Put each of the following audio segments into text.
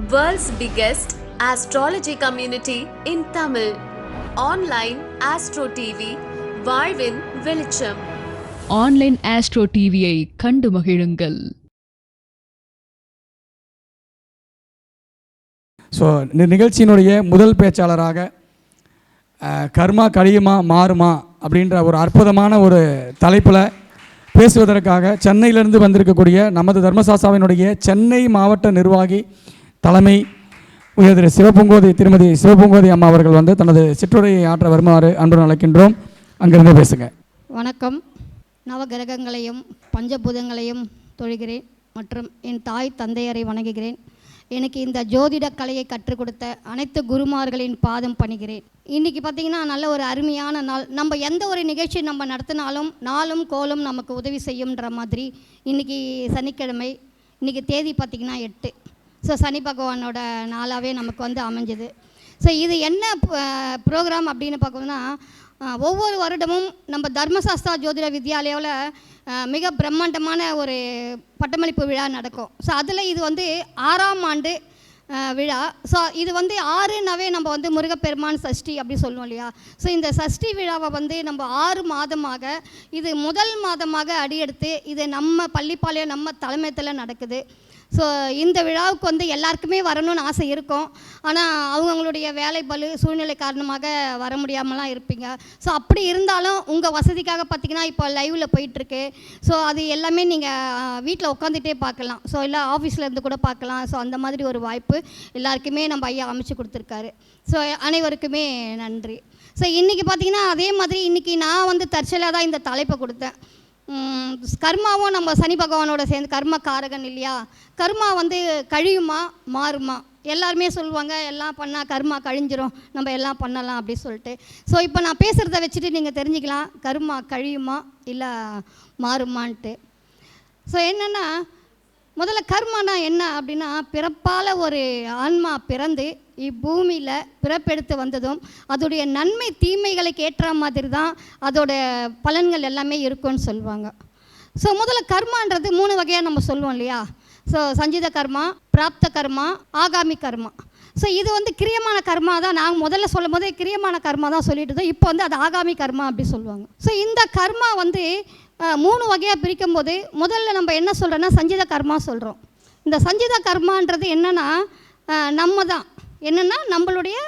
World's biggest astrology community in Tamil. Online Astro TV, வாழ்வின் வெளிச்சம். Online astro டிவியை கண்டு மகிழுங்கள். ஸோ இந்த நிகழ்ச்சியினுடைய முதல் பேச்சாளராக கர்மா கழியுமா மாறுமா அப்படின்ற ஒரு அற்புதமான ஒரு தலைப்பில் பேசுவதற்காக சென்னையிலிருந்து வந்திருக்கக்கூடிய நமது தர்மசாஸ்தாவினுடைய சென்னை மாவட்ட நிர்வாகி தலைமை உயர் திருமதி சிவபூங்கோதி அம்மா அவர்கள் வந்து தனது சிற்றுரையை ஆற்ற வருமாறு அன்புடன் அழைக்கின்றோம். அங்கிருந்து பேசுங்க. வணக்கம். நவகிரகங்களையும் பஞ்சபூதங்களையும் தொழுகிறேன் மற்றும் என் தாய் தந்தையரை வணங்குகிறேன். எனக்கு இந்த ஜோதிட கலையை கற்றுக் கொடுத்த அனைத்து குருமார்களின் பாதம் பணிகிறேன். இன்றைக்கி பார்த்திங்கன்னா நல்ல ஒரு அருமையான நாள். நம்ம எந்த ஒரு நிகழ்ச்சி நம்ம நடத்தினாலும் நாளும் கோலும் நமக்கு உதவி செய்யும்ன்ற மாதிரி இன்றைக்கி சனிக்கிழமை, இன்றைக்கி தேதி பார்த்திங்கன்னா 8. ஸோ சனி பகவானோட நாளாகவே நமக்கு வந்து அமைஞ்சது. ஸோ இது என்ன ப்ரோக்ராம் அப்படின்னு பார்க்கணுன்னா, ஒவ்வொரு வருடமும் நம்ம தர்மசாஸ்தா ஜோதிட வித்யாலயாவில் மிக பிரம்மாண்டமான ஒரு பட்டமளிப்பு விழா நடக்கும். ஸோ அதில் இது வந்து 6ஆம் ஆண்டு விழா. ஸோ இது வந்து 6னாவே நம்ம வந்து முருகப்பெருமான் சஷ்டி அப்படி சொல்லுவோம் இல்லையா. ஸோ இந்த சஷ்டி விழாவை வந்து நம்ம 6 மாதமாக, இது முதல் மாதமாக அடியெடுத்து இது நம்ம பள்ளிப்பாளையம் நம்ம தலைமையத்தில் நடக்குது. ஸோ இந்த விழாவுக்கு வந்து எல்லாருக்குமே வரணும்னு ஆசை இருக்கும். ஆனால் அவங்களுடைய வேலை பளு சூழ்நிலை காரணமாக வர முடியாமலாம் இருப்பீங்க. ஸோ அப்படி இருந்தாலும் உங்கள் வசதிக்காக பார்த்திங்கன்னா இப்போ லைவில் போயிட்டுருக்கு. ஸோ அது எல்லாமே நீங்கள் வீட்டில் உட்காந்துட்டே பார்க்கலாம். ஸோ இல்லை ஆஃபீஸில் இருந்து கூட பார்க்கலாம். ஸோ அந்த மாதிரி ஒரு வாய்ப்பு எல்லாருக்குமே நம்ம ஐயா அமைச்சு கொடுத்துருக்காரு. ஸோ அனைவருக்குமே நன்றி. ஸோ இன்றைக்கி பார்த்திங்கன்னா அதே மாதிரி இன்றைக்கி நான் வந்து தற்செயலாக தான் இந்த தலைப்பை கொடுத்தேன். கர்மாவும் நம்ம சனி பகவானோட சேர்ந்து கர்ம காரகன் இல்லையா. கர்மா வந்து கழியுமா மாறுமா, எல்லாருமே சொல்லுவாங்க எல்லாம் பண்ணால் கர்மா கழிஞ்சிரும், நம்ம எல்லாம் பண்ணலாம் அப்படி சொல்லிட்டு. ஸோ இப்போ நான் பேசுகிறத வச்சுட்டு நீங்கள் தெரிஞ்சுக்கலாம் கர்மா கழியுமா இல்லை மாறுமான்ட்டு. ஸோ என்னென்னா, முதல்ல கர்மானா என்ன அப்படின்னா, பிறப்பால் ஒரு ஆன்மா பிறந்து இப்பூமியில் பிறப்பெடுத்து வந்ததும் அதோடைய நன்மை தீமைகளுக்கு ஏற்ற மாதிரி தான் அதோட பலன்கள் எல்லாமே இருக்குன்னு சொல்லுவாங்க. ஸோ முதல்ல கர்மான்றது 3 வகையாக நம்ம சொல்லுவோம் இல்லையா. ஸோ சஞ்சித கர்மா, பிராப்த கர்மா, ஆகாமி கர்மா. ஸோ இது வந்து கிரியமான கர்மா தான். நாங்கள் முதல்ல சொல்லும் போதே கிரியமான கர்மா தான் சொல்லிட்டு இருந்தோம். இப்போ வந்து அது ஆகாமி கர்மா அப்படி சொல்லுவாங்க. ஸோ இந்த கர்மா வந்து 3 வகையாக பிரிக்கும் போது முதல்ல நம்ம என்ன சொல்கிறோன்னா சஞ்சித கர்மா சொல்கிறோம். இந்த சஞ்சித கர்மான்றது என்னென்னா, நம்ம தான் என்னென்னா நம்மளுடைய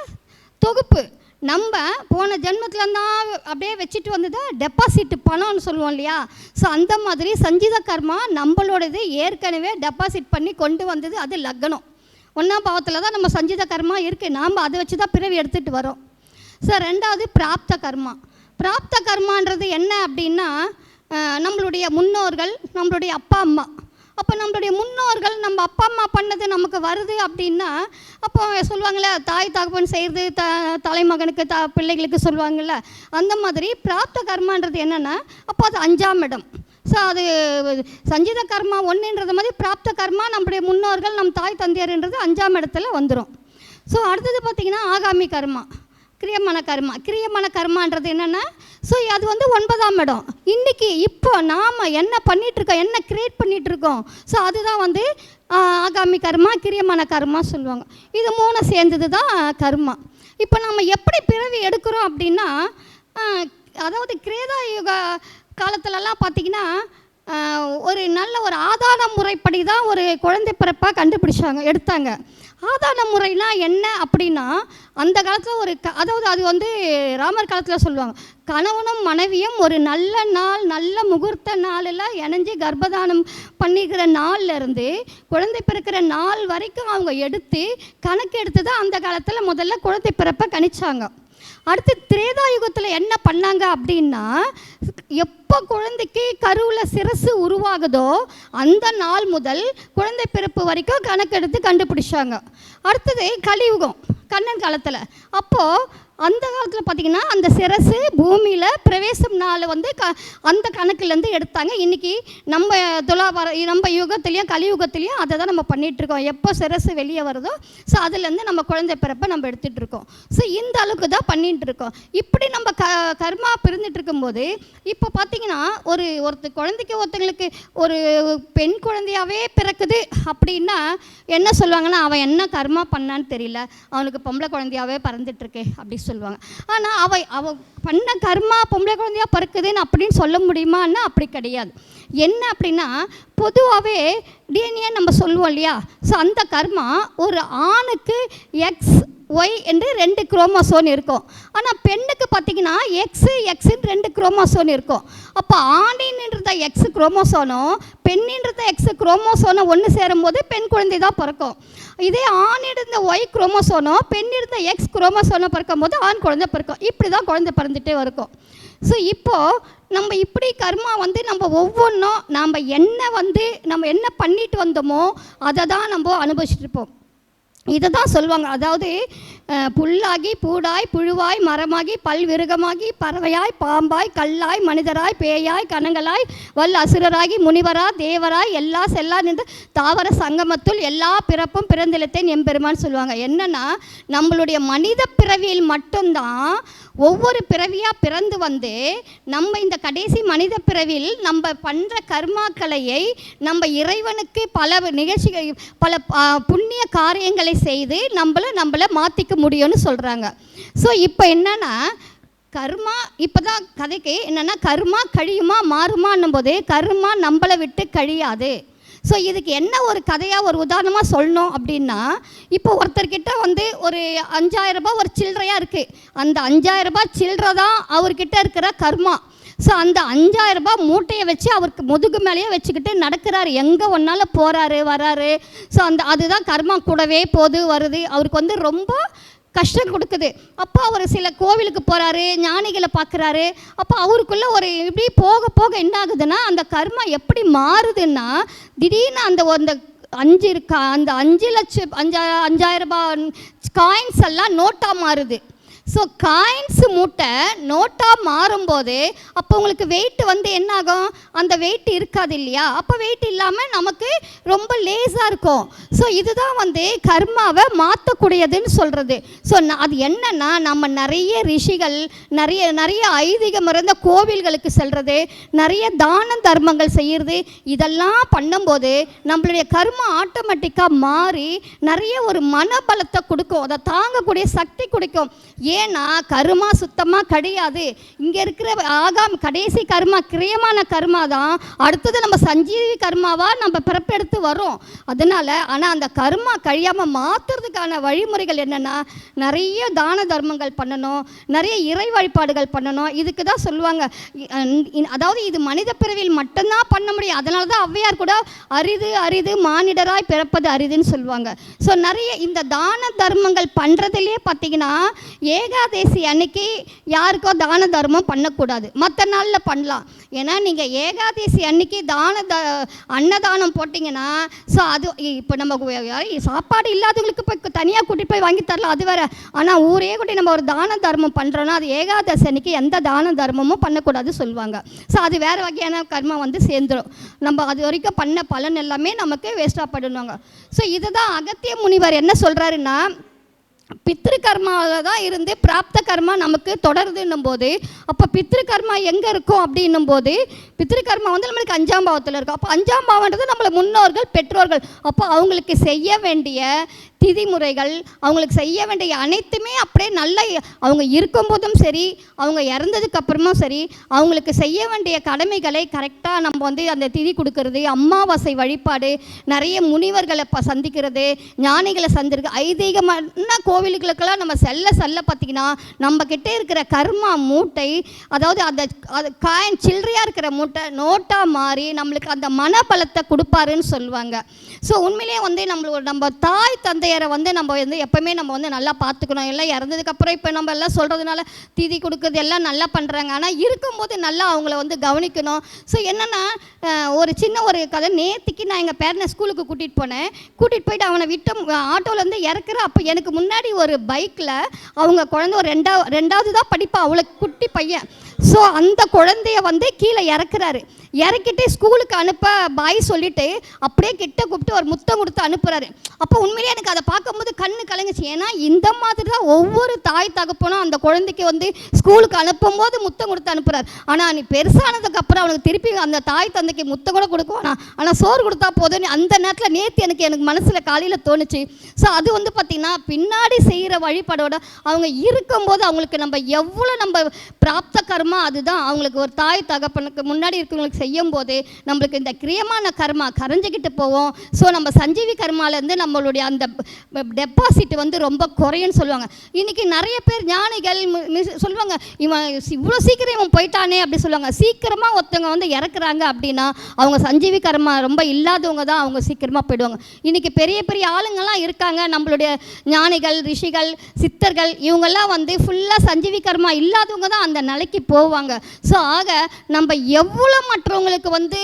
தொகுப்பு. நம்ம போன ஜென்மத்தில் தான் அப்படியே வச்சுட்டு வந்தது டெபாசிட் பணம்னு சொல்லுவோம் இல்லையா. ஸோ அந்த மாதிரி சஞ்சித கர்மா நம்மளோடது ஏற்கனவே டெபாசிட் பண்ணி கொண்டு வந்தது. அது லக்னம் 1ஆம் பாவத்தில் தான் நம்ம சஞ்சித கர்மா இருக்குது. நாம் அதை வச்சு தான் பிறவி எடுத்துகிட்டு வரோம். ஸோ 2வது பிராப்த கர்மா. பிராப்த கர்மான்றது என்ன அப்படின்னா, நம்மளுடைய முன்னோர்கள், நம்மளுடைய அப்பா அம்மா. அப்போ நம்மளுடைய முன்னோர்கள் நம்ம அப்பா அம்மா பண்ணது நமக்கு வருது அப்படின்னா, அப்போ சொல்லுவாங்கள்ல தாய் தகப்பன் செய்கிறது தலைமகனுக்கு பிள்ளைகளுக்கு சொல்லுவாங்கள்ல. அந்த மாதிரி பிராப்த கர்மான்றது என்னென்னா, அப்போ அது 5ஆம் இடம். ஸோ அது சஞ்சித கர்மா 1ன்றது மாதிரி பிராப்த கர்மா நம்மளுடைய முன்னோர்கள் நம் தாய் தந்தையர்ன்றது 5ஆம் இடத்துல வந்துடும். ஸோ அடுத்தது பார்த்திங்கன்னா ஆகாமி கர்மா, கிரியமான கர்மா. கிரியமான கர்மான்றது என்னென்னா, ஸோ அது வந்து 9ஆம் இடம். இன்றைக்கி இப்போ நாம் என்ன பண்ணிகிட்ருக்கோம், என்ன க்ரியேட் பண்ணிகிட்ருக்கோம், ஸோ அதுதான் வந்து ஆகாமி கர்மா, கிரியமான கர்மா சொல்லுவாங்க. இது 3 சேர்ந்தது தான் கர்மா. இப்போ நம்ம எப்படி பிறவி எடுக்கிறோம் அப்படின்னா, அதாவது கிரேதா யுக காலத்துலலாம் பார்த்திங்கன்னா ஒரு நல்ல ஒரு ஆதார முறைப்படி தான் ஒரு குழந்தை பிறப்பாக கண்டுபிடிச்சாங்க, எடுத்தாங்க. ஆதார முறைனா என்ன அப்படின்னா, அந்த காலத்தில் ஒரு அதாவது அது வந்து ராமர் காலத்தில் சொல்லுவாங்க, கணவனும் மனைவியும் ஒரு நல்ல நாள் நல்ல முகூர்த்த நாளில் இணைஞ்சு கர்ப்பதானம் பண்ணிக்கிற நாள்லேருந்து குழந்தை பிறக்கிற நாள் வரைக்கும் அவங்க எடுத்து கணக்கு எடுத்து தான் அந்த காலத்தில் முதல்ல குழந்தை பிறப்பை கணிச்சாங்க. அடுத்து திரேதாயுகத்தில் என்ன பண்ணாங்க அப்படின்னா, எப்போ குழந்தைக்கு கருவில் சிரசு உருவாகுதோ அந்த நாள் முதல் குழந்தை பிறப்பு வரைக்கும் கணக்கெடுத்து கண்டுபிடிச்சாங்க. அடுத்தது கலியுகம், கண்ணன் காலத்தில். அப்போது அந்த காலத்தில் பார்த்திங்கன்னா அந்த சிரசு பூமியில் பிரவேசம் நாள் வந்து அந்த கணக்குலேருந்து எடுத்தாங்க. இன்றைக்கி நம்ம நம்ம யுகத்துலேயும் கலியுகத்துலேயும் அதை தான் நம்ம பண்ணிகிட்ருக்கோம். எப்போ சிரசு வெளியே வருதோ ஸோ அதுலேருந்து நம்ம குழந்தை பிறப்பை நம்ம எடுத்துகிட்டு இருக்கோம். ஸோ இந்த அளவுக்கு தான் பண்ணிகிட்டு இருக்கோம். இப்படி நம்ம கர்மா பிரிந்துட்டு இருக்கும்போது இப்போ பார்த்திங்கன்னா குழந்தைக்கு ஒருத்தங்களுக்கு ஒரு பெண் குழந்தையாகவே பிறக்குது அப்படின்னா என்ன சொல்லுவாங்கன்னா, அவன் என்ன கர்மா பண்ணான்னு தெரியல, அவனுக்கு பொம்பளை குழந்தையாகவே பறந்துட்டுருக்கு அப்படி சொல்லுவாங்க. ஆனால் அவ பண்ண கர்மா பொம்பளை குழந்தையாக பிறக்குதுன்னு அப்படின்னு சொல்ல முடியுமான்னா அப்படி கிடையாது. என்ன அப்படின்னா, பொதுவாகவே டிஎன்ஏ நம்ம சொல்லுவோம் இல்லையா, ஸோ அந்த கர்மா ஒரு ஆணுக்கு எக்ஸ் ஒய் என்று 2 குரோமோசோன் இருக்கும். ஆனால் பெண்ணுக்கு பார்த்திங்கன்னா எக்ஸுன்னு 2 குரோமோசோன் இருக்கும். அப்போ ஆணின்ன்றத எக்ஸ் குரோமோசோனும் பெண்ணின்றத எக்ஸ் குரோமோசோனும் ஒன்று சேரும்போது பெண் குழந்தை தான் பிறக்கும். இதே ஆணிருந்த ஒய் குரோமோசோனோ பெண்ணிருந்த எக்ஸ் குரோமோசோனோ பிறக்கும் போது ஆண் குழந்தை பிறக்கும். இப்படி தான் குழந்தை பிறந்துகிட்டே இருக்கும். ஸோ இப்போது நம்ம இப்படி கர்மா வந்து நம்ம ஒவ்வொன்றும் நம்ம என்ன பண்ணிட்டு வந்தோமோ அதை தான் நம்ம அனுபவிச்சுட்டு இருப்போம். இதை தான் சொல்லுவாங்க. அதாவது புல்லாகி பூடாய் புழுவாய் மரமாகி பல்விருகமாகி பறவையாய் பாம்பாய் கல்லாய் மனிதராய் பேயாய் கணங்களாய் அசுரராகி முனிவரா தேவராய் எல்லா செல்லா நின்று தாவர சங்கமத்துள் எல்லா பிறப்பும் பிறந்திலத்தேன் எம்பெருமான்னு சொல்லுவாங்க. என்னன்னா, நம்மளுடைய மனித பிறவியில் மட்டும்தான் ஒவ்வொரு பிறவியாக பிறந்து வந்து நம்ம இந்த கடைசி மனித பிறவியில் நம்ம பண்ணுற கர்மாக்களையை நம்ம இறைவனுக்கு பல நிகழ்ச்சிகள் பல புண்ணிய காரியங்களை செய்து நம்மளை மாற்றிக்க முடியும்னு சொல்கிறாங்க. ஸோ இப்போ என்னென்னா, கர்மா இப்போ தான் கதைக்கு என்னென்னா, கர்மா கழியுமா மாறுமான்னும் போது கர்மா நம்மளை விட்டு கழியாது. ஸோ இதுக்கு என்ன ஒரு கதையாக ஒரு உதாரணமாக சொல்லணும் அப்படின்னா, இப்போ ஒருத்தர்கிட்ட வந்து ஒரு 5000 ரூபாய் ஒரு சில்லறையாக இருக்குது. அந்த 5000 ரூபாய் சில்லறை தான் அவர்கிட்ட இருக்கிற கர்மா. ஸோ அந்த 5000 ரூபாய் மூட்டையை வச்சு அவருக்கு முதுகு மேலேயே வச்சுக்கிட்டு நடக்கிறாரு, எங்கே ஒன்றால் போகிறாரு வராரு. ஸோ அதுதான் கர்மா கூடவே போது வருது. அவருக்கு வந்து ரொம்ப கஷ்டம் கொடுக்குது. அப்போ அவர் சில கோவிலுக்கு போகிறாரு, ஞானிகளை பார்க்குறாரு. அப்போ அவருக்குள்ளே ஒரு இப்படி போக போக என்ன ஆகுதுன்னா, அந்த கர்மா எப்படி மாறுதுன்னா, திடீர்னு அந்த 5 லட்சம் 5000 ரூபாய் காயின்ஸ் எல்லாம் நோட்டாக மாறுது. ஸோ காயின்ஸு மூட்டை நோட்டாக மாறும்போது அப்போ உங்களுக்கு வெயிட் வந்து என்ன ஆகும், அந்த வெயிட் இருக்காது இல்லையா. அப்போ வெயிட் இல்லாமல் நமக்கு ரொம்ப லேஸாக இருக்கும். ஸோ இதுதான் வந்து கர்மாவை மாற்றக்கூடியதுன்னு சொல்கிறது. ஸோ அது என்னென்னா, நம்ம நிறைய ரிஷிகள் நிறைய ஐதீகம் இருந்த கோவில்களுக்கு செல்வது, நிறைய தான தர்மங்கள் செய்கிறது, இதெல்லாம் பண்ணும்போது நம்மளுடைய கர்மா ஆட்டோமேட்டிக்காக மாறி நிறைய ஒரு மனபலத்தை கொடுக்கும், அதை தாங்கக்கூடிய சக்தி கொடுக்கும். ஏன்னா கர்மா சுத்தமாக கிடையாது. இங்கே இருக்கிற கடைசி கர்மா கிரியமான கர்மா தான் அடுத்தது நம்ம சஞ்சீவி கர்மாவாக நம்ம பிறப்பெடுத்து வரோம். அதனால் ஆனால் அந்த கர்மா கழியாமல் மாற்றுறதுக்கான வழிமுறைகள் என்னென்னா, நிறைய தான தர்மங்கள் பண்ணணும், நிறைய இறை வழிபாடுகள் பண்ணணும். இதுக்கு தான் சொல்லுவாங்க, அதாவது இது மனித பிறவியில் மட்டும்தான் பண்ண முடியும். அதனால தான் ஔவையார் கூட அரிது மானிடராய் பிறப்பது அரிதுன்னு சொல்லுவாங்க. ஸோ நிறைய இந்த தான தர்மங்கள் பண்ணுறதுலேயே பார்த்திங்கன்னா, ஏகாதேசி அன்னைக்கு யாருக்கோ தான தர்மம் பண்ணக்கூடாது, மற்ற நாளில் பண்ணலாம். ஏன்னா நீங்கள் ஏகாதேசி அன்னைக்கு அன்னதானம் போட்டிங்கன்னா, ஸோ அது இப்போ நம்ம சாப்பாடு இல்லாதவங்களுக்கு இப்போ தனியாக கூட்டிகிட்டு போய் வாங்கி தரலாம், அது வேறு. ஆனால் ஊரே கூட்டி நம்ம ஒரு தான தர்மம் பண்ணுறோன்னா அது ஏகாதசி அன்னைக்கு எந்த தான தர்மமும் பண்ணக்கூடாது சொல்லுவாங்க. ஸோ அது வேறு வகையான கர்மா வந்து சேர்ந்துடும். நம்ம அது வரைக்கும் பண்ண பலன் எல்லாமே நமக்கு வேஸ்ட்டாக பண்ணுவாங்க. ஸோ இதுதான் அகத்திய முனிவர் என்ன சொல்கிறாருன்னா, பித்ரு கர்மாவில் தான் இருந்து பிராப்த கர்மா நமக்கு தொடருதுன்னும் போது, அப்போ பித்ரு கர்மா எங்கே இருக்கும் அப்படின்னும் போது, பித்ரு கர்மா வந்து நம்மளுக்கு 5ஆம் பாவத்தில் இருக்கும். அப்போ 5ஆம் பாவன்றது நம்மளை முன்னோர்கள் பெற்றோர்கள். அப்போ அவங்களுக்கு செய்ய வேண்டிய திதிமுறைகள், அவங்களுக்கு செய்ய வேண்டிய அனைத்துமே அப்படியே நல்ல, அவங்க இருக்கும்போதும் சரி அவங்க இறந்ததுக்கு அப்புறமும் சரி அவங்களுக்கு செய்ய வேண்டிய கடமைகளை கரெக்டாக நம்ம வந்து அந்த திதி கொடுக்கறது, அமாவாசை வழிபாடு, நிறைய முனிவர்களை சந்திக்கிறது, ஞானிகளை சந்திருக்கு, ஐதீகமான கோவில்களுக்கெல்லாம் நம்ம செல்ல பார்த்திங்கன்னா நம்ம கிட்டே இருக்கிற கர்மா மூட்டை, அதாவது அந்த காயின் சில்லறையாக இருக்கிற மூட்டை நோட்டாக மாறி நம்மளுக்கு அந்த மனபலத்தை கொடுப்பாருன்னு சொல்லுவாங்க. ஸோ உண்மையிலே வந்து நம்ம தாய் தந்தை தந்தையரை வந்து நம்ம வந்து எப்போவுமே நம்ம வந்து நல்லா பார்த்துக்கணும். எல்லாம் இறந்ததுக்கப்புறம் இப்போ நம்ம எல்லாம் சொல்கிறதுனால திதி கொடுக்குறது எல்லாம் நல்லா பண்ணுறாங்க. ஆனால் இருக்கும்போது நல்லா அவங்கள வந்து கவனிக்கணும். ஸோ என்னென்னா ஒரு சின்ன ஒரு கதை. நேற்றுக்கு நான் எங்கள் பேரனை ஸ்கூலுக்கு கூட்டிகிட்டு போனேன். கூட்டிகிட்டு போயிட்டு அவனை விட்டு ஆட்டோலேருந்து இறக்குறேன். அப்போ எனக்கு முன்னாடி ஒரு பைக்கில் அவங்க குழந்தை ஒரு ரெண்டாவது தான் படிப்பா, அவளுக்கு குட்டி பையன். ஸோ அந்த குழந்தைய வந்து கீழே இறக்குறாரு. இறக்கிட்டு ஸ்கூலுக்கு அனுப்ப பாய் சொல்லிவிட்டு அப்படியே கிட்ட கூப்பிட்டு ஒரு முத்தம் கொடுத்து அனுப்புகிறாரு. அப்போ உண்மையிலே எனக்கு அதை பார்க்கும்போது கண்ணு கலங்குச்சு. ஏன்னா இந்த மாதிரி தான் ஒவ்வொரு தாய் தகப்பனும் அந்த குழந்தைக்கு வந்து ஸ்கூலுக்கு அனுப்பும் போது முத்தம் கொடுத்து அனுப்புகிறார். ஆனால் நீ பெருசானதுக்கப்புறம் அவனுக்கு திருப்பி அந்த தாய் தந்தைக்கு முத்தம் கூட கொடுக்குவானா, ஆனால் சோறு கொடுத்தா போதும். அந்த நேரத்தில் நேற்று எனக்கு மனசில் காலையில் தோணுச்சு. ஸோ அது வந்து பார்த்திங்கன்னா பின்னாடி செய்கிற வழிபாடோட அவங்க இருக்கும்போது அவங்களுக்கு நம்ம எவ்வளோ நம்ம பிராப்த கர்மா, அதுதான் அவங்களுக்கு ஒரு தாய் தகப்பனுக்கு முன்னாடி இருக்கிறவங்களுக்கு செய்யும் போது நம்மளுக்கு இந்த கிரியமான கர்மா கரைஞ்சிக்கிட்டு போவோம். ஸோ நம்ம சஞ்சீவி கர்மாலேருந்து நம்மளுடைய அந்த டெபாசிட் வந்து ரொம்ப குறையுன்னு சொல்லுவாங்க. இன்றைக்கி நிறைய பேர் ஞானிகள் சொல்லுவாங்க, இவன் இவ்வளோ சீக்கிரம் இவன் போயிட்டானே அப்படி சொல்லுவாங்க. சீக்கிரமாக ஒருத்தவங்க வந்து இறக்குறாங்க அப்படின்னா அவங்க சஞ்சீவி கர்மா ரொம்ப இல்லாதவங்க தான் அவங்க சீக்கிரமாக போயிடுவாங்க. இன்றைக்கி பெரிய பெரிய ஆளுங்கள்லாம் இருக்காங்க, நம்மளுடைய ஞானிகள் ரிஷிகள் சித்தர்கள் இவங்கெல்லாம் வந்து ஃபுல்லாக சஞ்சீவி கர்மா இல்லாதவங்க தான் அந்த நிலைக்கு போவாங்க. ஸோ ஆக நம்ம எவ்வளோ மற்றவங்களுக்கு வந்து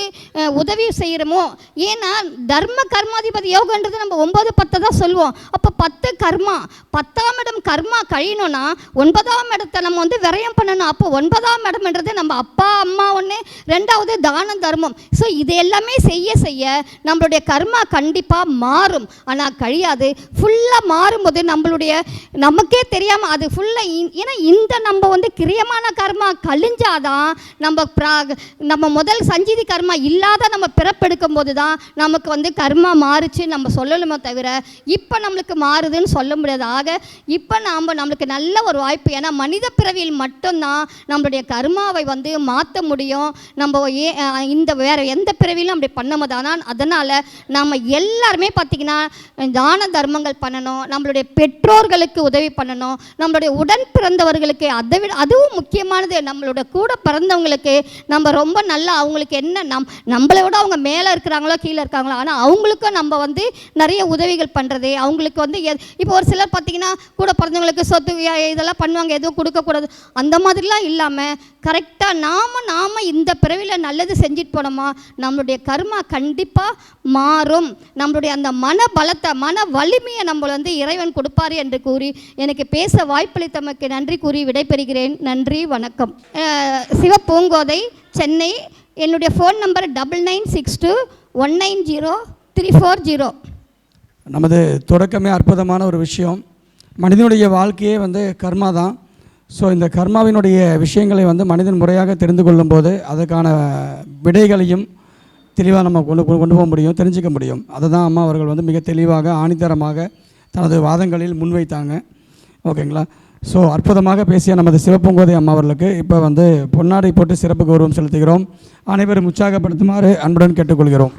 உதவி செய்கிறோமோ, ஏன்னா தர்ம கர்மாதிபதி யோகன்றது நம்ம 9, 10 தான் சொல்லுவோம். அப்போ 10 கர்மா, 10ஆம் இடம் கர்மா கழியணும்னா 9ஆம் இடத்தை நம்ம வந்து விரயம் பண்ணணும். அப்போ 9ஆம் இடம்ன்றது நம்ம அப்பா அம்மா ஒன்று, 2வது தான தர்மம். ஸோ இது எல்லாமே செய்ய செய்ய நம்மளுடைய கர்மா கண்டிப்பாக மாறும். ஆனால் கழியாது. ஃபுல்லாக மாறும்போது நம்மளுடைய நமக்கே தெரியாமல் அது ஃபுல்லாக ஏன்னா இந்த நம்ம வந்து கிரியமான கர்மா கழிஞ்சாதான் நம்ம முதல் சஞ்சீதி கர்மா இல்லாத நம்ம பிறப்பெடுக்கும் போது தான் நமக்கு வந்து கர்மா மாறுச்சு நம்ம சொல்லணுமே தவிர இப்போ நம்மளுக்கு மாறுதுன்னு சொல்ல முடியாது. ஆக இப்போ நம்மளுக்கு நல்ல ஒரு வாய்ப்பு. ஏன்னா மனித பிறவியில் மட்டும்தான் நம்மளுடைய கர்மாவை வந்து மாற்ற முடியும். நம்ம இந்த வேறு எந்த பிறவிலும் அப்படி பண்ண முடியாது. அதனால் நம்ம எல்லாருமே பார்த்திங்கன்னா தான தர்மங்கள் பண்ணணும், நம்மளுடைய பெற்றோர்களுக்கு உதவி பண்ணணும், நம்மளுடைய உடன் பிறந்தவர்களுக்கு அதை விட அதுவும் முக்கியமானது நம்மளோட கூட பிறந்தவங்களுக்கு நம்ம ரொம்ப நல்லா அவங்களுக்கு என்ன நம்மளை விட அவங்க மேலே இருக்கிறாங்களோ கீழே இருக்காங்களோ ஆனால் அவங்களுக்கும் நம்ம வந்து நிறைய உதவிகள் பண்ணுறது. அவங்களுக்கு வந்து இப்போ ஒரு சிலர் பார்த்திங்கன்னா கூட பிறந்தவங்களுக்கு சொத்து இதெல்லாம் பண்ணுவாங்க, எதுவும் கொடுக்கக்கூடாது. அந்த மாதிரிலாம் இல்லாமல் கரெக்டாக நாம் இந்த பிறவியில் நல்லது செஞ்சுட்டு போனோமா நம்மளுடைய கர்மா கண்டிப்பாக மாறும். நம்மளுடைய அந்த மன பலத்தை மன வலிமையை நம்மளை வந்து இறைவன் கொடுப்பார் என்று கூறி எனக்கு பேச வாய்ப்பளித்தமைக்கு நன்றி கூறி விடைபெறுகிறேன். நன்றி, வணக்கம். சிவபூங்கோதை, சென்னை. என்னுடைய ஃபோன் நம்பர் 9962190340. நமது தொடக்கமே அற்புதமான ஒரு விஷயம். மனிதனுடைய வாழ்க்கையே வந்து கர்மா தான். ஸோ இந்த கர்மாவினுடைய விஷயங்களை வந்து மனிதன் முறையாக தெரிந்து கொள்ளும்போது அதுக்கான விடைகளையும் தெளிவாக நம்ம கொண்டு போக முடியும், தெரிஞ்சிக்க முடியும். அதை தான் அம்மா அவர்கள் வந்து மிக தெளிவாக ஆணித்தரமாக தனது வாதங்களில் முன்வைத்தாங்க. ஓகேங்களா? ஸோ அற்புதமாக பேசிய நமது சிவபூங்கோதை அம்மா அவர்களுக்கு இப்போ வந்து பொன்னாடை போட்டு சிறப்பு கௌரவம் செலுத்துகிறோம். அனைவரும் உற்சாகப்படுத்துமாறு அன்புடன் கேட்டுக்கொள்கிறோம்.